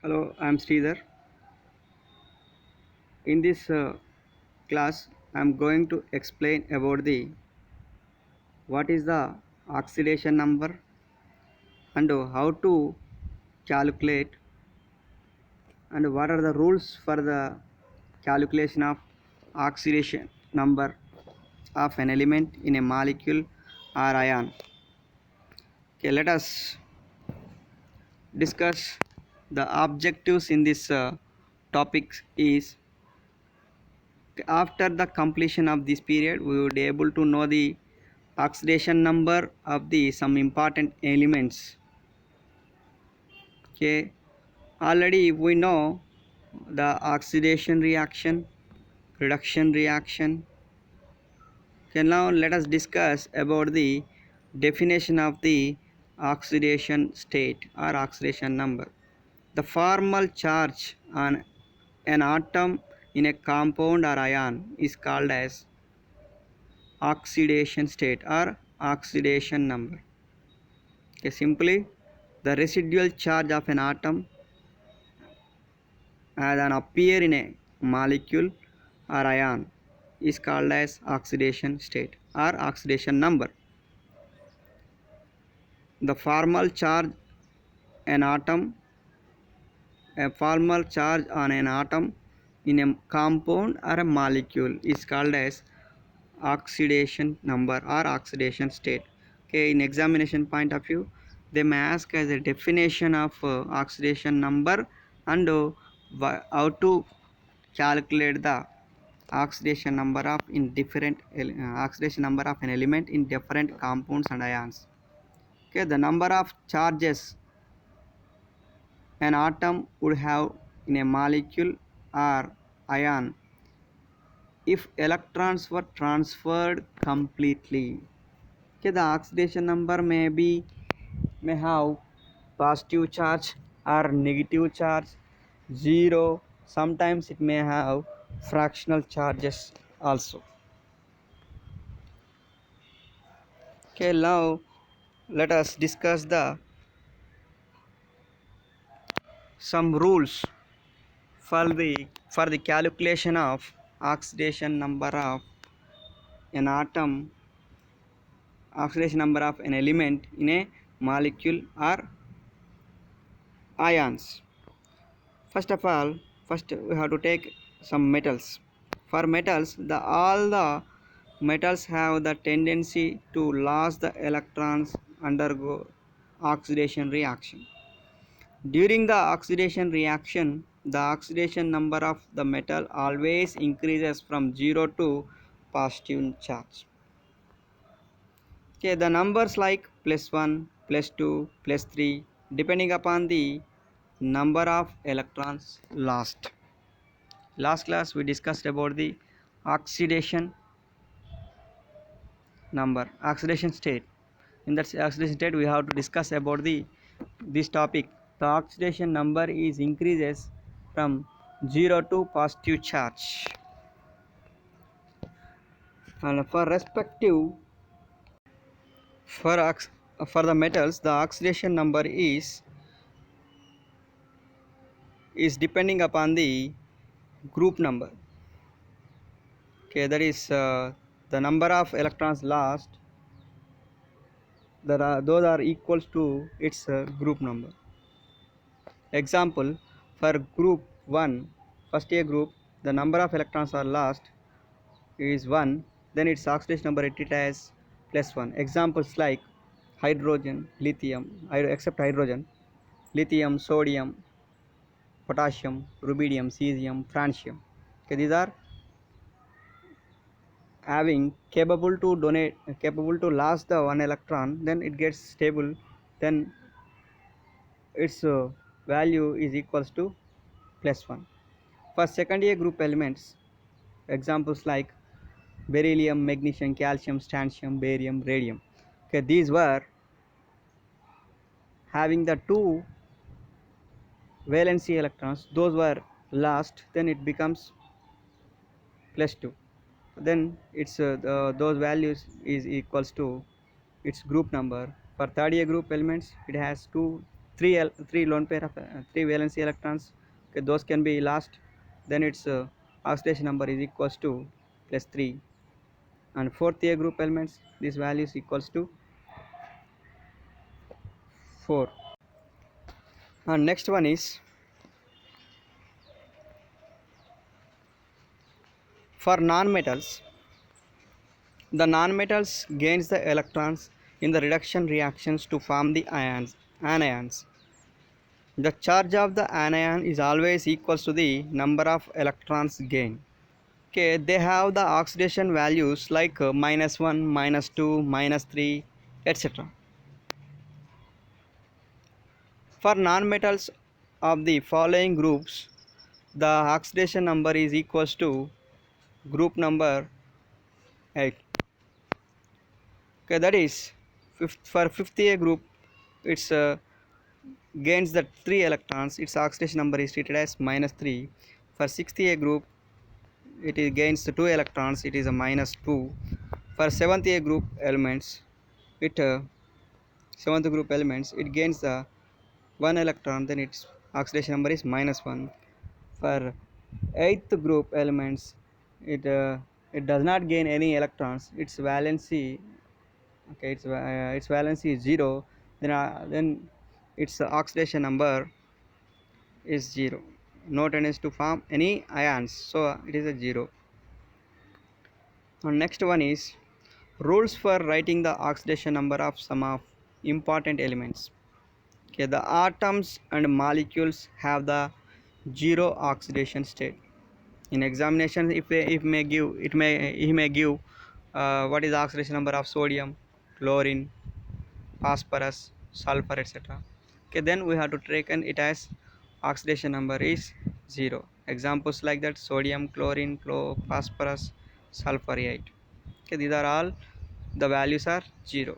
Hello, I'm Sridhar. In this class, I'm going to explain about the what is the oxidation number and how to calculate and what are the rules for the calculation of oxidation number of an element in a molecule or ion. Okay, let us discuss the objectives in this topic is after the completion of this period we would be able to know the oxidation number of the some important elements. Okay, already we know the oxidation reaction, reduction reaction. Okay, now let us discuss about the definition of the oxidation state or oxidation number. The formal charge on an atom in a compound or ion is called as oxidation state or oxidation number. Okay, simply the residual charge of an atom as an appear in a molecule or ion is called as oxidation state or oxidation number. The formal charge an atom a formal charge on an atom in a compound or a molecule is called as oxidation number or oxidation state. Okay, in examination point of view, they may ask as a definition of oxidation number and how to calculate the oxidation number of in different oxidation number of an element in different compounds and ions. Okay, the number of charges an atom would have in a molecule or ion if electrons were transferred completely. Okay, the oxidation number may have positive charge or negative charge, zero. Sometimes it may have fractional charges also. Okay, now let us discuss the some rules for the calculation of oxidation number of an atom, oxidation number of an element in a molecule or ions. First of all, first we have to take some metals. For metals, all the metals have the tendency to lose the electrons undergo oxidation reaction. During the oxidation reaction, the oxidation number of the metal always increases from 0 to positive charge. Okay, the numbers like +1, +2, +3 depending upon the number of electrons lost. Last class we discussed about the oxidation number, oxidation state. In that oxidation state we have to discuss about the this topic. The oxidation number is increases from 0 to positive charge. And for respective for for the metals, the oxidation number is depending upon the group number. Okay, that is the number of electrons lost, those are equals to its group number. Example, for group 1, first A group, the number of electrons are lost is 1, then its oxidation number it as +1. Examples like hydrogen, lithium, except hydrogen, lithium, sodium, potassium, rubidium, cesium, francium. Okay, these are having capable to last the one electron, then it gets stable, then its value is equals to +1. For second year group elements, examples like beryllium, magnesium, calcium, strontium, barium, radium. Okay, these were having the two valency electrons, those were lost, then it becomes +2. Then it's those values is equals to its group number. For third year group elements, it has 2, three lone pair of three valency electrons. Okay, those can be lost. Then its oxidation number is equals to plus 3. And fourth A group elements, this value is equals to 4. And next one is for nonmetals. The nonmetals gains the electrons in the reduction reactions to form the anions. The charge of the anion is always equals to the number of electrons gained. Okay, they have the oxidation values like -1, -2, -3, etc. For nonmetals of the following groups, the oxidation number is equals to group number 8. Okay, that is for fifth A group, it's gains the 3 electrons, its oxidation number is treated as -3. For sixth A group, it is gains the 2 electrons, it is a -2. For seventh A group elements, it seventh group elements, it gains the 1 electron, then its oxidation number is -1. For eighth group elements, it it does not gain any electrons, its valency, okay, its valency is 0, then its oxidation number is 0. No tendency to form any ions, so it is a 0. And next one is rules for writing the oxidation number of some of important elements. Okay, the atoms and molecules have the zero oxidation state. In examination, if may give it may he may give what is the oxidation number of sodium, chlorine, phosphorus, sulfur, etc. Okay, then we have to take it as oxidation number is 0. Examples like that: sodium, chlorine, phosphorus, sulfurite. Okay, these are all the values are 0.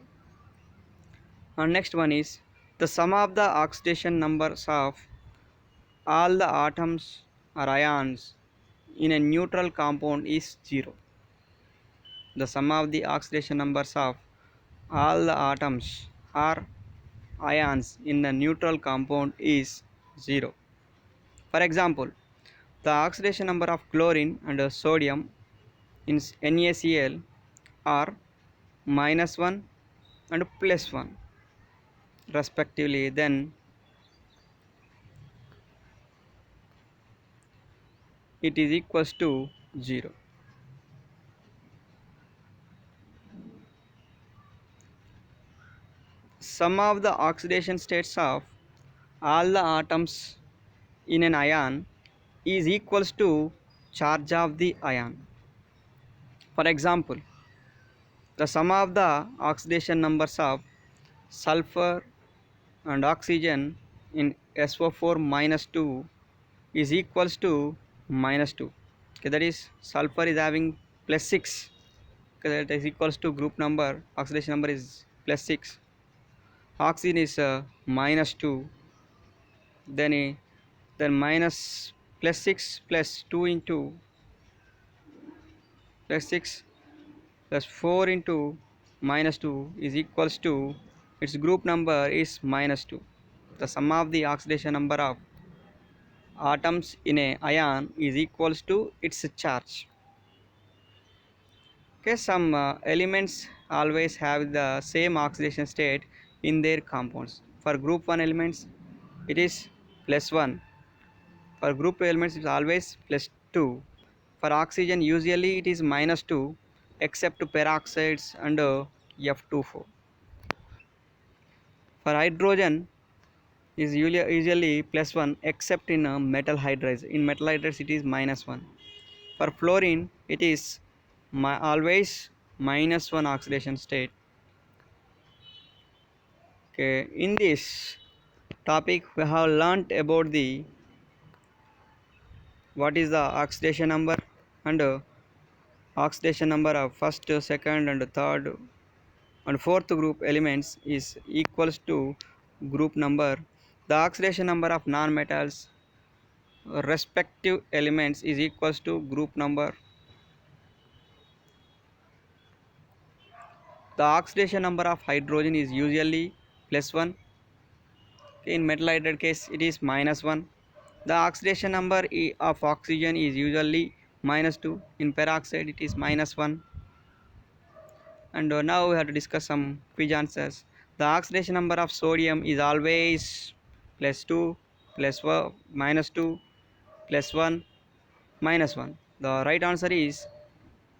And next one is the sum of the oxidation numbers of all the atoms or ions in a neutral compound is 0. The sum of the oxidation numbers of all the atoms or ions in the neutral compound is 0. For example, the oxidation number of chlorine and sodium in NaCl are -1 and +1 respectively, then it is equals to 0. Sum of the oxidation states of all the atoms in an ion is equals to charge of the ion. For example, the sum of the oxidation numbers of sulfur and oxygen in SO4 -2 is equals to -2. Okay, that is sulfur is having +6. Okay, that is equals to group number, oxidation number is +6. Oxygen is -2. Then minus +6 plus 2 into +6 plus 4 into -2 is equals to its group number is -2. The sum of the oxidation number of atoms in a ion is equals to its charge. Okay, some elements always have the same oxidation state in their compounds. For group 1 elements, it is +1. For group 2 elements, it is always +2. For oxygen, usually it is -2, except peroxides and F24. For hydrogen, is usually +1, except in metal hydrides. In metal hydrides, it is -1. For fluorine, it is always -1 oxidation state. Okay, in this topic, we have learnt about the what is the oxidation number and oxidation number of first, second, and third and fourth group elements is equals to group number. The oxidation number of nonmetals respective elements is equals to group number. The oxidation number of hydrogen is usually +1. Okay, in metal hydride case, it is -1. The oxidation number of oxygen is usually -2. In peroxide, it is -1. And now we have to discuss some quiz answers. The oxidation number of sodium is always +2, -2, +1, -1. The right answer is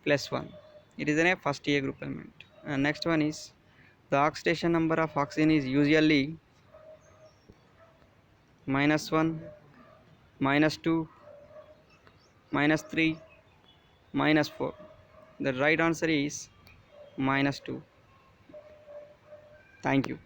+1. It is in a first A group element. And next one is the oxidation number of oxygen is usually -1, -2, -3, -4. The right answer is -2. Thank you.